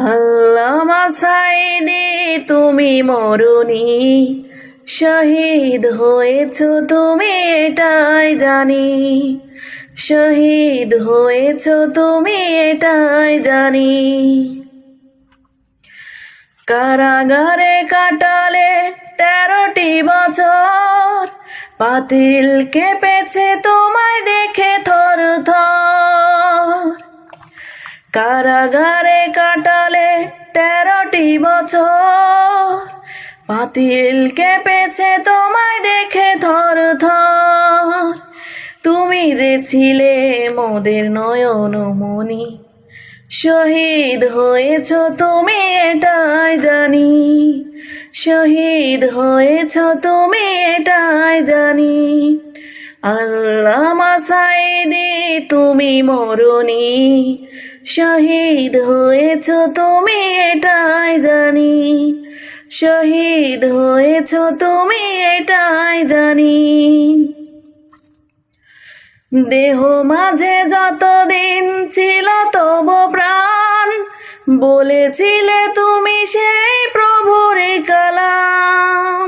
আল্লামা সাঈদী তুমি মরুনি, শহীদ হয়েছ তুমি এটাই জানি। শহীদ হয়েছ তুমি এটাই জানি। কারাগারে কাটালে 13টি বছর, পাতিল কেঁপেছে তোমায় দেখে থর থর। কারাগারে কাটালে 13টি বছর, পাতিল কেঁপেছে তোমায় দেখে থর থর। তুমি যে ছিলে মোদের নয়নমণি, শহীদ হয়েছ তুমি এটাই জানি। শহীদ হয়েছ তুমি এটাই জানি। আল্লামা সাঈদী তুমি মরুনি, শহীদ হয়েছ তুমি এটাই জানি। শহীদ হয়েছ তুমি এটাই জানি। দেহ মাঝে যতদিন ছিল তব প্রাণ, বলেছিলে তুমি সেই প্রভুর কালাম।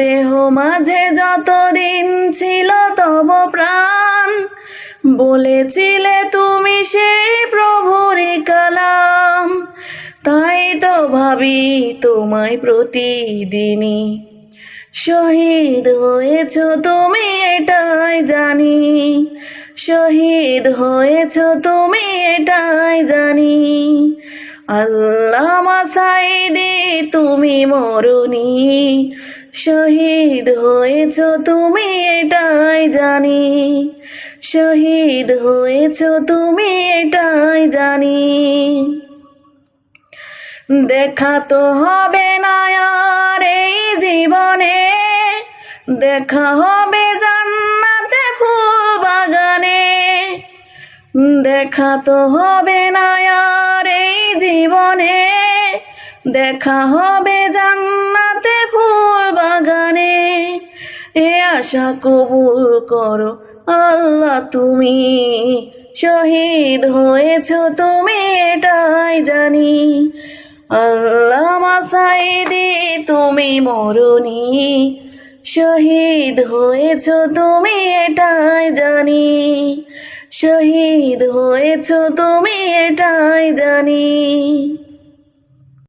দেহ মাঝে যতদিন ছিল তব প্রাণ, বলেছিলে তুমি সেই প্রভুর কালাম। তাই তো ভাবি তোমায় প্রতিদিনই, শহীদ হয়েছ তুমি এটাই জানি। শহীদ হয়েছ তুমি এটাই জানি। আল্লামা সাঈদী তুমি মরুনি, শহীদ হয়েছ তুমি এটাই জানি। শহীদ হয়েছ তুমি এটাই জানি। দেখা তো হবে না আর এই জীবনে, দেখা হবে জান্নাতে ফুল বাগানে। দেখা তো হবে না আর এই জীবনে, দেখা হবে জান্নাতে ফুল বাগানে। এ আশা কবুল করো আল্লাহ তুমি, শহীদ হয়েছ তুমি এটাই জানি। আল্লামা সাঈদী তুমি মরুনি, শহীদ হয়েছ তুমি এটাই জানি। শহীদ হয়েছ তুমি এটাই জানি।